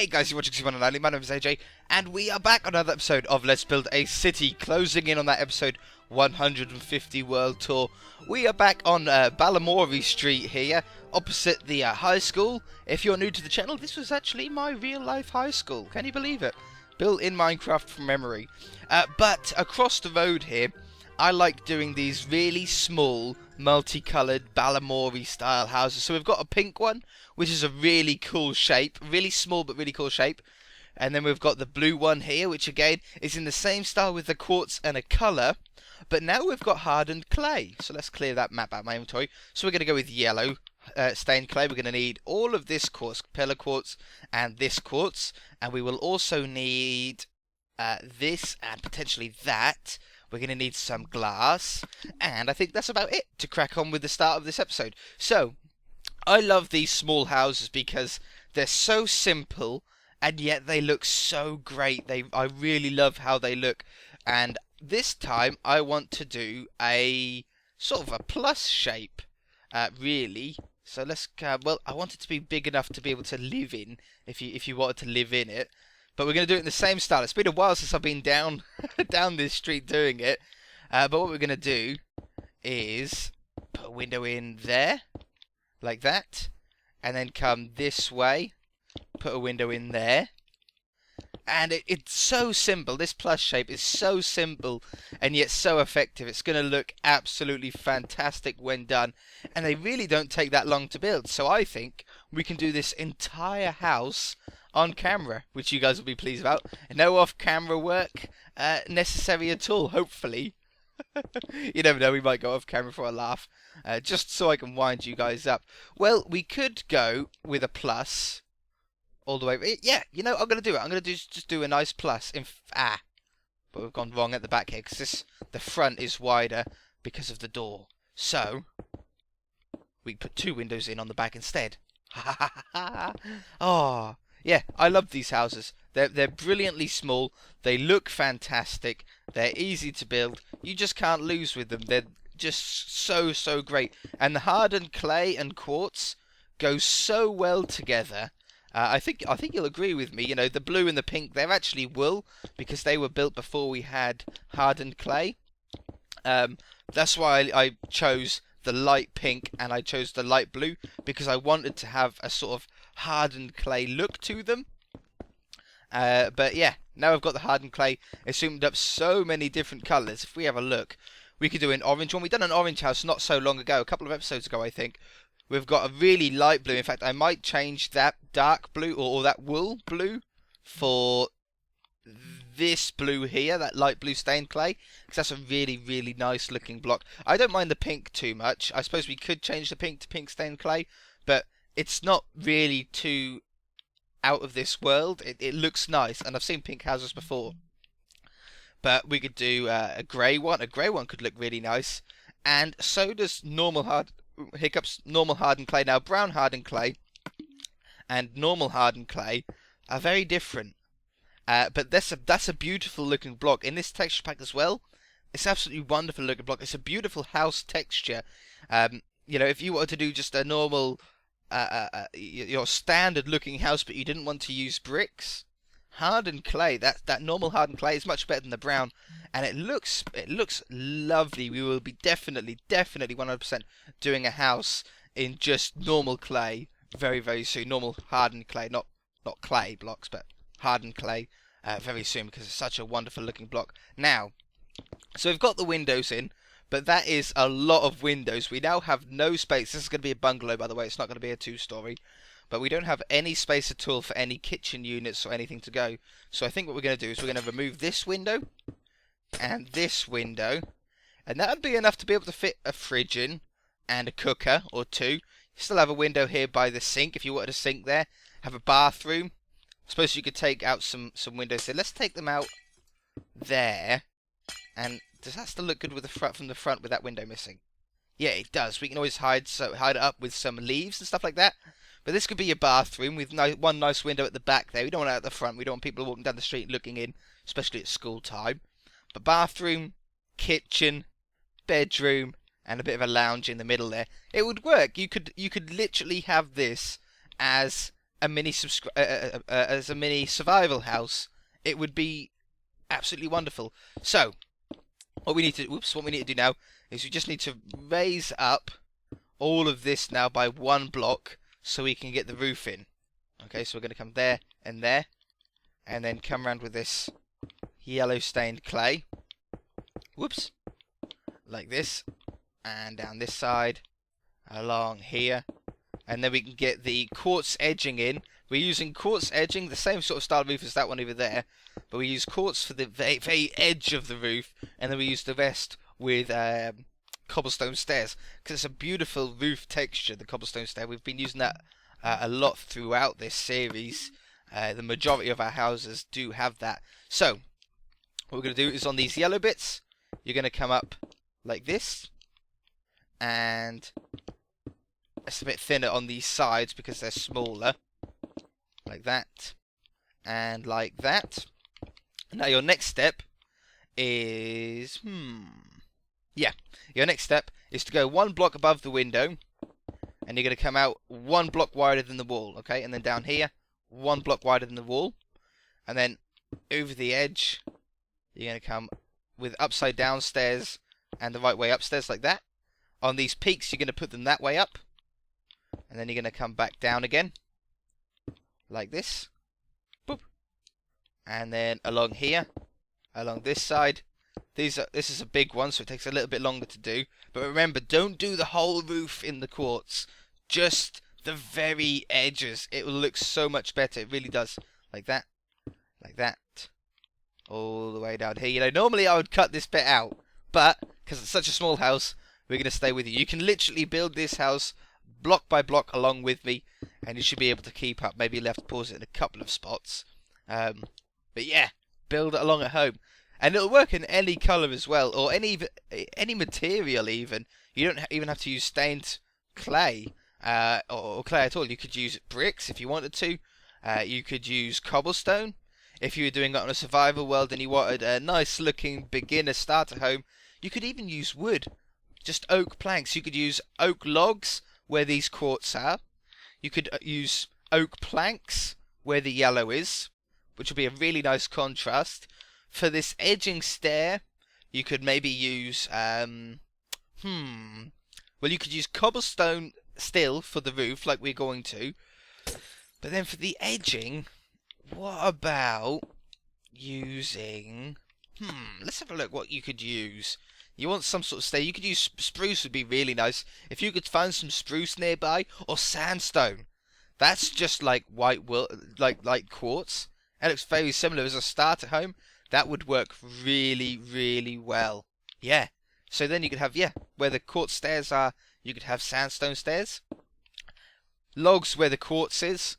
Hey guys, you're watching Suburban. My name is AJ, and we are back on another episode of Let's Build a City, closing in on that episode 150 World Tour. We are back on Balamory Street here, opposite the high school. If you're new to the channel, this was actually my real-life high school. Can you believe it? Built in Minecraft from memory. But across the road here, I like doing these really small, multicoloured Balamory style houses. So we've got a pink one, which is a really cool shape, really small but really cool shape. And then we've got the blue one here, which again is in the same style with the quartz and a colour. But now we've got hardened clay. So let's clear that map out of my inventory. So we're going to go with yellow stained clay. We're going to need all of this quartz, pillar quartz, and this quartz. And we will also need this and potentially that. We're going to need some glass, and I think that's about it to crack on with the start of this episode. So, I love these small houses because they're so simple, and yet they look so great. I really love how they look, and this time I want to do a sort of a plus shape, really. So let's, well, I want it to be big enough to be able to live in, if you wanted to live in it. But we're going to do it in the same style. It's been a while since I've been down down this street doing it. But what we're going to do is put a window in there, like that. And then come this way, put a window in there. And it's so simple. This plus shape is so simple and yet so effective. It's going to look absolutely fantastic when done. And they really don't take that long to build. So I think we can do this entire house on camera, which you guys will be pleased about. No off-camera work necessary at all, hopefully. You never know, we might go off-camera for a laugh, just so I can wind you guys up. Well, we could go with a plus all the way. Yeah, you know, I'm going to do it. I'm going to just do a nice plus. But we've gone wrong at the back here, because the front is wider because of the door. So, we put two windows in on the back instead. Oh, yeah, I love these houses. They're brilliantly small. They look fantastic. They're easy to build. You just can't lose with them. They're just so great. And the hardened clay and quartz go so well together. I think you'll agree with me. You know, the blue and the pink, they're actually wool because they were built before we had hardened clay. That's why I chose the light pink and I chose the light blue, because I wanted to have a sort of hardened clay look to them. But yeah, now I've got the hardened clay. It's zoomed up so many different colours. If we have a look, we could do an orange one. We've done an orange house not so long ago, a couple of episodes ago I think. We've got a really light blue. In fact, I might change that dark blue or that wool blue for this blue here, that light blue stained clay, because that's a really nice looking block. I don't mind the pink too much. I suppose we could change the pink to pink stained clay, but it's not really too out of this world. It looks nice, and I've seen pink houses before. But we could do a grey one. A grey one could look really nice, and so does normal normal hardened clay. Now, brown hardened clay and normal hardened clay are very different. But that's a beautiful looking block in this texture pack as well. It's absolutely wonderful looking block. It's a beautiful house texture. You know, if you wanted to do just a normal, your standard looking house, but you didn't want to use bricks, hardened clay, that normal hardened clay is much better than the brown, and it looks lovely. We will be definitely 100% doing a house in just normal clay very soon. Normal hardened clay, not clay blocks, but hardened clay very soon, because it's such a wonderful looking block. Now, so we've got the windows in, but that is a lot of windows. We now have no space. This is going to be a bungalow, by the way. It's not going to be a two-story. But we don't have any space at all for any kitchen units or anything to go. So I think what we're going to do is we're going to remove this window and this window. And that would be enough to be able to fit a fridge in and a cooker or two. You still have a window here by the sink if you wanted a sink there. Have a bathroom. I suppose you could take out some windows here. Let's take them out there. And does that still look good with from the front with that window missing? Yeah, it does. We can always hide it up with some leaves and stuff like that. But this could be your bathroom with one nice window at the back there. We don't want it at the front. We don't want people walking down the street looking in, especially at school time. But bathroom, kitchen, bedroom, and a bit of a lounge in the middle there. It would work. You could literally have this as a mini as a mini survival house, it would be absolutely wonderful. So what we need to do now is we just need to raise up all of this now by one block so we can get the roof in. Okay, so we're going to come there, and then come around with this yellow stained clay. Whoops. Like this. And down this side. Along here. And then we can get the quartz edging in. We're using quartz edging, the same sort of style roof as that one over there. But we use quartz for the very, very edge of the roof. And then we use the rest with cobblestone stairs. Because it's a beautiful roof texture, the cobblestone stair. We've been using that a lot throughout this series. The majority of our houses do have that. So, what we're going to do is on these yellow bits, you're going to come up like this. And it's a bit thinner on these sides because they're smaller. Like that. And like that. Now your next step is... Your next step is to go one block above the window. And you're going to come out one block wider than the wall. Okay, and then down here, one block wider than the wall. And then over the edge, you're going to come with upside down stairs and the right way upstairs like that. On these peaks, you're going to put them that way up. And then you're going to come back down again. Like this. Boop. And then along here. Along this side. This is a big one, so it takes a little bit longer to do. But remember, don't do the whole roof in the quartz. Just the very edges. It will look so much better. It really does. Like that. Like that. All the way down here. You know, normally I would cut this bit out. But, because it's such a small house, we're going to stay with you. You can literally build this house block by block along with me. And you should be able to keep up. Maybe you'll have to pause it in a couple of spots. But yeah, build it along at home. And it'll work in any colour as well, or any material even. You don't even have to use stained clay, or clay at all. You could use bricks if you wanted to. You could use cobblestone. If you were doing it on a survival world and you wanted a nice looking beginner starter home, you could even use wood. Just oak planks. You could use oak logs where these quartz are. You could use oak planks where the yellow is, which will be a really nice contrast. For this edging stair, you could maybe use, well, you could use cobblestone still for the roof, like we're going to. But then for the edging, what about using, let's have a look what you could use. You want some sort of stair. You could use spruce would be really nice. If you could find some spruce nearby, or sandstone. That's just like white wool, like quartz. It looks very similar as a starter home. That would work really, really well. Yeah. So then you could have, where the quartz stairs are, you could have sandstone stairs. Logs where the quartz is.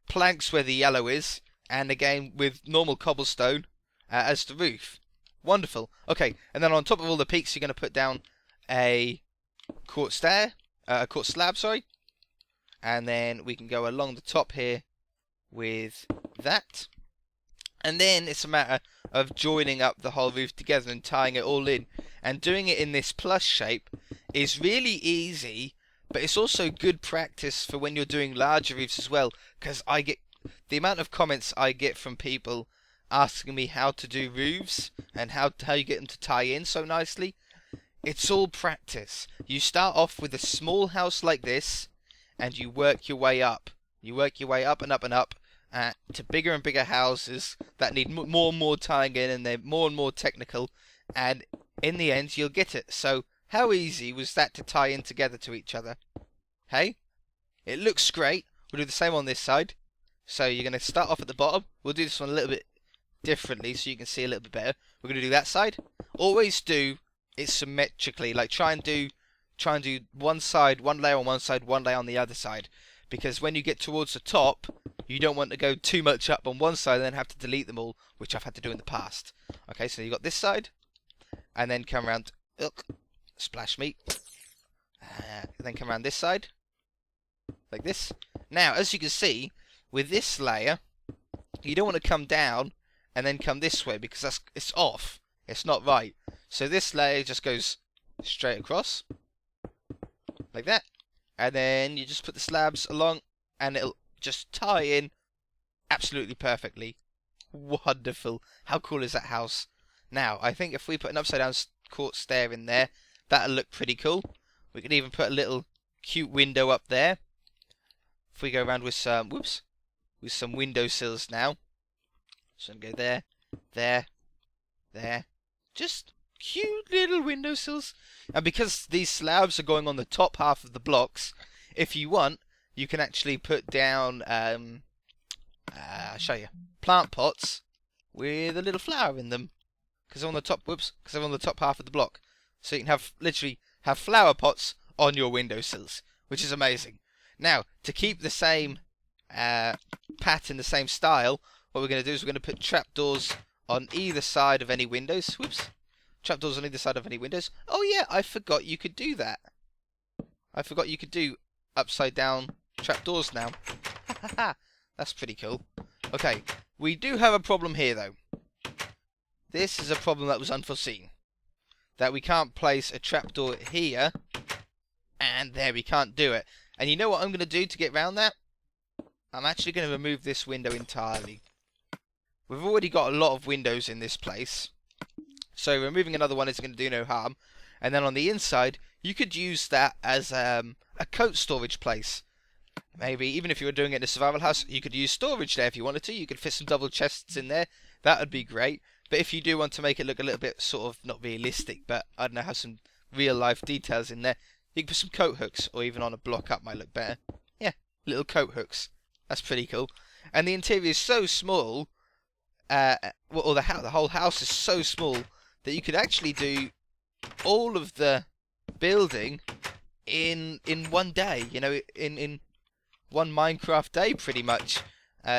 Planks where the yellow is. And again, with normal cobblestone as the roof. Wonderful. Okay, and then on top of all the peaks, you're going to put down a quartz stair. A quartz slab, sorry. And then we can go along the top here with that. And then it's a matter of joining up the whole roof together and tying it all in. And doing it in this plus shape is really easy, but it's also good practice for when you're doing larger roofs as well. Because I get the amount of comments I get from people asking me how to do roofs and how you get them to tie in so nicely. It's all practice. You start off with a small house like this, and you work your way up. You work your way up and up and up. To bigger and bigger houses that need more and more tying in, and they're more and more technical, and in the end you'll get it. So how easy was that to tie in together to each other? Hey? It looks great. We'll do the same on this side. So you're going to start off at the bottom. We'll do this one a little bit differently so you can see a little bit better. We're going to do that side. Always do it symmetrically. Like try and do one side, one layer on one side, one layer on the other side. Because when you get towards the top, you don't want to go too much up on one side and then have to delete them all, which I've had to do in the past. Okay, so you got this side, and then come around, splash me, then come around this side, like this. Now, as you can see, with this layer, you don't want to come down and then come this way, because it's off. It's not right. So this layer just goes straight across, like that. And then you just put the slabs along, and it'll just tie in absolutely perfectly. Wonderful. How cool is that house? Now, I think if we put an upside down court stair in there, that'll look pretty cool. We could even put a little cute window up there. If we go around with some, with some windowsills now. So I'm going to go there, there, there. Just cute little windowsills. And because these slabs are going on the top half of the blocks, if you want, you can actually put down, I'll show you, plant pots with a little flower in them. Because they're on the top, because they're on the top half of the block. So you can have, literally, have flower pots on your windowsills, which is amazing. Now, to keep the same pattern, the same style, what we're going to do is we're going to put trapdoors on either side of any windows. Whoops. Trapdoors on either side of any windows. Oh yeah, I forgot you could do that. I forgot you could do upside down trapdoors now. That's pretty cool. Okay, we do have a problem here though. This is a problem that was unforeseen. That we can't place a trapdoor here, and there we can't do it. And you know what I'm going to do to get around that? I'm actually going to remove this window entirely. We've already got a lot of windows in this place, so removing another one isn't going to do no harm. And then on the inside, you could use that as a coat storage place. Maybe even if you were doing it in a survival house, you could use storage there if you wanted to. You could fit some double chests in there. That would be great. But if you do want to make it look a little bit sort of, not realistic, but I don't know, have some real life details in there, you can put some coat hooks, or even on a block up might look better. Yeah, little coat hooks. That's pretty cool. And the interior is so small, or the whole house is so small, that you could actually do all of the building in one day, you know, in one Minecraft day pretty much.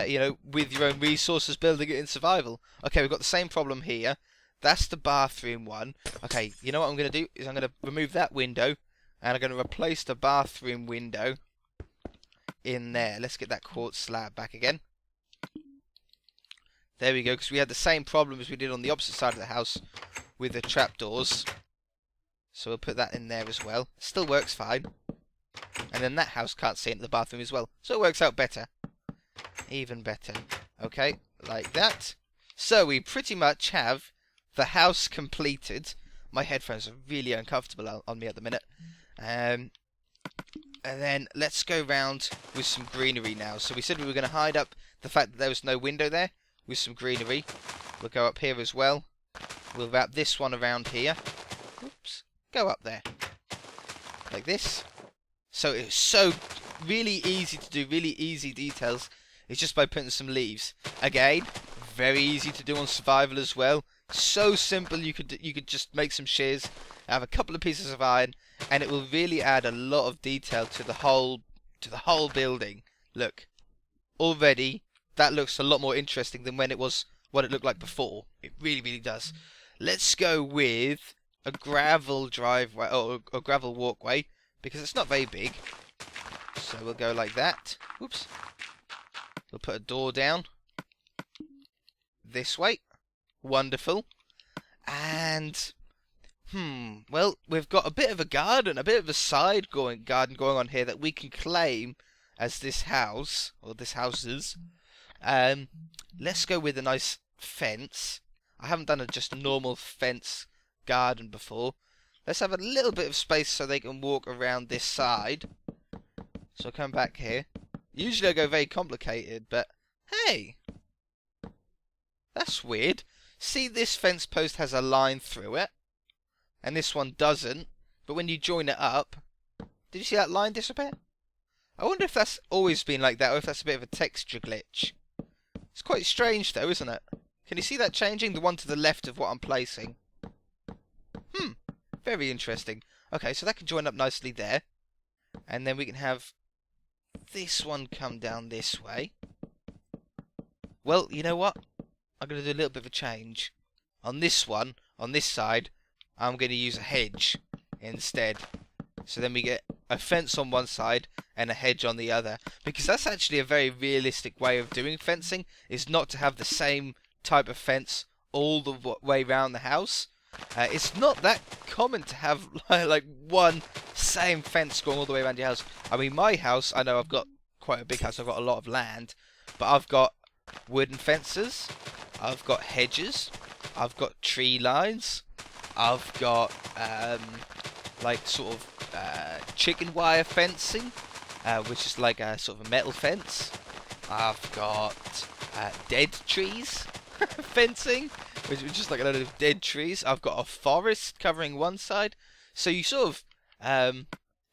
You know, with your own resources, building it in survival. Okay, we've got the same problem here. That's the bathroom one. Okay, you know what I'm going to do is I'm going to remove that window, and I'm going to replace the bathroom window in there. Let's get that quartz slab back again. There we go, because we had the same problem as we did on the opposite side of the house with the trapdoors. So we'll put that in there as well. Still works fine. And then that house can't see into the bathroom as well. So it works out better. Even better. Okay, like that. So we pretty much have the house completed. My headphones are really uncomfortable on me at the minute. And then let's go round with some greenery now. So we said we were going to hide up the fact that there was no window there with some greenery. We'll go up here as well. We'll wrap this one around here. Oops. Go up there. Like this. So it's so really easy to do, really easy details. It's just by putting some leaves. Again, very easy to do on survival as well. So simple, you could just make some shears, have a couple of pieces of iron, and it will really add a lot of detail to the whole building. Look, already that looks a lot more interesting than when it was what it looked like before. It really, really does. Let's go with a gravel driveway or a gravel walkway because it's not very big. So we'll go like that. Whoops. We'll put a door down this way. Wonderful. And well, we've got a bit of a garden, a bit of a side garden going on here that we can claim as this house or this houses. Let's go with a nice fence. I haven't done just a normal fence garden before. Let's have a little bit of space so they can walk around this side. So I'll come back here. Usually I go very complicated, but hey, that's weird. See, this fence post has a line through it, and this one doesn't. But when you join it up, did you see that line disappear? I wonder if that's always been like that, or if that's a bit of a texture glitch. It's quite strange though, isn't it? Can you see that changing? The one to the left of what I'm placing. Very interesting. Okay, so that can join up nicely there. And then we can have this one come down this way. Well, you know what? I'm going to do a little bit of a change. On this one, on this side, I'm going to use a hedge instead. So then we get a fence on one side and a hedge on the other. Because that's actually a very realistic way of doing fencing, is not to have the same type of fence all the way around the house. It's not that common to have like one same fence going all the way around your house. I mean, my house, I know I've got quite a big house. I've got a lot of land, but I've got wooden fences. I've got hedges. I've got tree lines. I've got like sort of chicken wire fencing, which is like a sort of a metal fence. I've got dead trees fencing, which is just like a load of dead trees. I've got a forest covering one side, so you sort of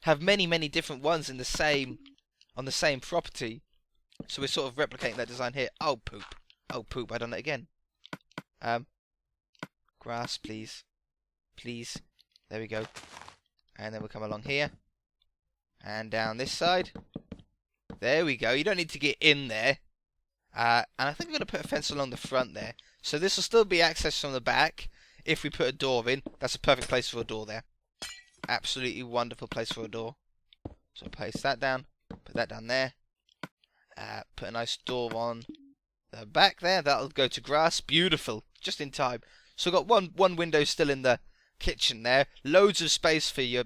have many different ones in the same on the same property. So we're sort of replicating that design here. Oh poop! Oh poop! I done it again. Grass, please, please. There we go. And then we'll come along here and down this side. There we go. You don't need to get in there. And I think I'm going to put a fence along the front there. So this will still be accessed from the back. If we put a door in, that's a perfect place for a door there. Absolutely wonderful place for a door. So place that down. Put that down there. Put a nice door on the back there. That'll go to grass. Beautiful. Just in time. So we've got one window still in the kitchen there. Loads of space for your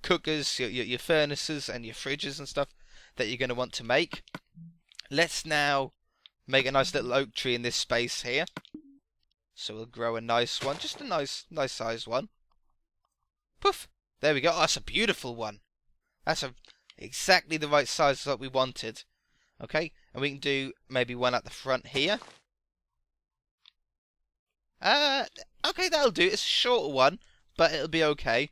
cookers, your furnaces and your fridges and stuff that you're going to want to make. Let's now make a nice little oak tree in this space here. So we'll grow a nice one, just a nice sized one. Poof! There we go. Oh, that's a beautiful one. That's exactly the right size that we wanted. Okay, and we can do maybe one at the front here. Okay, that'll do. It's a shorter one, but it'll be okay.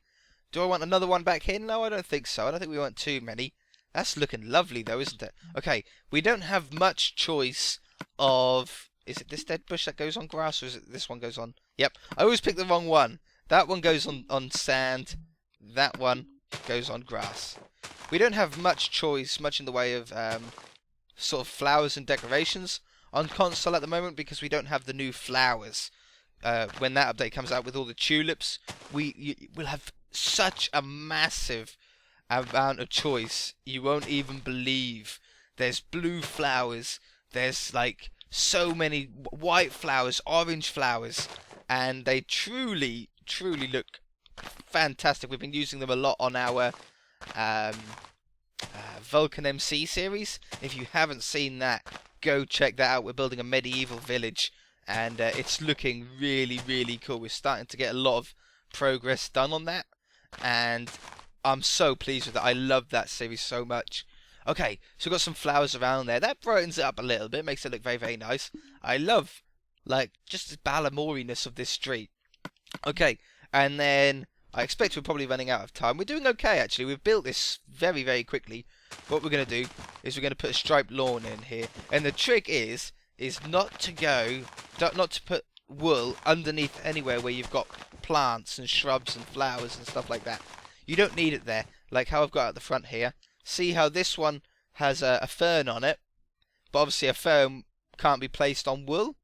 Do I want another one back here? No, I don't think so. I don't think we want too many. That's looking lovely though, isn't it? Okay, we don't have much choice of... Is it this dead bush that goes on grass, or is it this one goes on... Yep, I always pick the wrong one. That one goes on sand. That one goes on grass. We don't have much choice, much in the way of sort of flowers and decorations on console at the moment, because we don't have the new flowers. When that update comes out with all the tulips, we'll have such a massive amount of choice. You won't even believe. There's blue flowers, there's like so many white flowers, orange flowers, and they truly look fantastic. We've been using them a lot on our Vulcan MC series. If you haven't seen that, go check that out. We're building a medieval village, and it's looking really cool. We're starting to get a lot of progress done on that, and I'm so pleased with it. I love that series so much. Okay, so we've got some flowers around there. That brightens it up a little bit, makes it look very nice. I love, like, just the Balamoriness of this street. Okay, and then I expect we're probably running out of time. We're doing okay, actually. We've built this very quickly. What we're going to do is we're going to put a striped lawn in here. And the trick is not to put wool underneath anywhere where you've got plants and shrubs and flowers and stuff like that. You don't need it there, like how I've got at the front here. See how this one has a fern on it, but obviously a fern can't be placed on wool,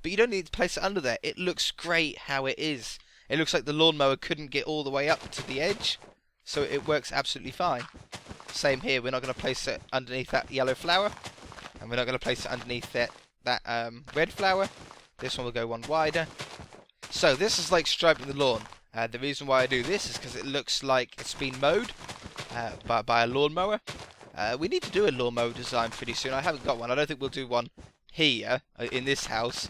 but you don't need to place it under there. It looks great how it is. It looks like the lawnmower couldn't get all the way up to the edge, so it works absolutely fine. Same here, we're not going to place it underneath that yellow flower, and we're not going to place it underneath that red flower. This one will go one wider. So this is like striping the lawn. The reason why I do this is because it looks like it's been mowed by a lawnmower. We need to do a lawnmower design pretty soon. I haven't got one. I don't think we'll do one here in this house.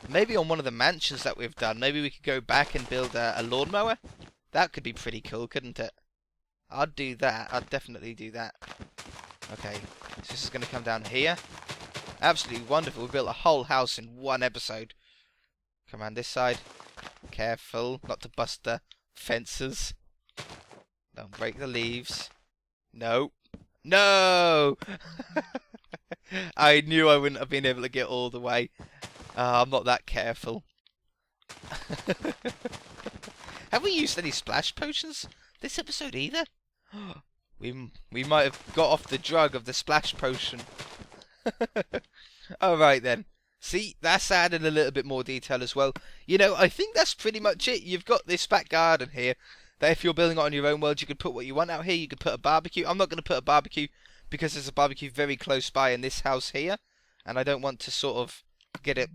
Maybe on one of the mansions that we've done. Maybe we could go back and build a lawnmower. That could be pretty cool, couldn't it? I'd do that. I'd definitely do that. Okay, so this is going to come down here. Absolutely wonderful. We built a whole house in one episode. Come around this side. Careful not to bust the fences. Don't break the leaves. No. No! I knew I wouldn't have been able to get all the way. I'm not that careful. Have we used any splash potions this episode either? We might have got off the drug of the splash potion. Alright then. See, that's added a little bit more detail as well. You know, I think that's pretty much it. You've got this back garden here that if you're building it on your own world, you could put what you want out here. You could put a barbecue. I'm not going to put a barbecue because there's a barbecue very close by in this house here, and I don't want to sort of get it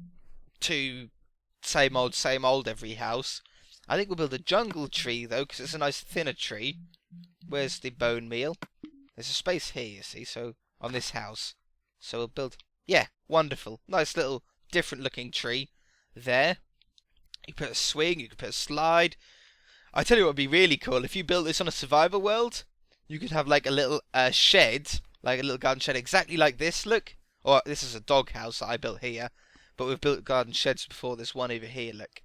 too same old every house. I think we'll build a jungle tree though, because it's a nice thinner tree. Where's the bone meal? There's a space here, you see, so on this house. So we'll build... Yeah, wonderful. Nice little different looking tree there. You can put a swing, you can put a slide. I tell you what would be really cool, if you built this on a survival world, you could have like a little shed, like a little garden shed exactly like this, look. Or this is a dog house that I built here, but we've built garden sheds before. There's one over here, look.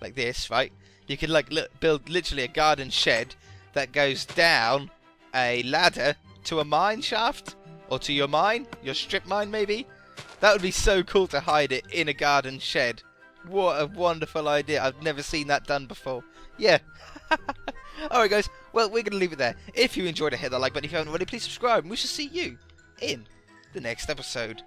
Like this, right? You could like build literally a garden shed that goes down a ladder to a mine shaft. Or to your mine, your strip mine maybe. That would be so cool to hide it in a garden shed. What a wonderful idea. I've never seen that done before. Yeah. Alright guys, well we're going to leave it there. If you enjoyed it, hit that like button. If you haven't already, please subscribe. And we shall see you in the next episode.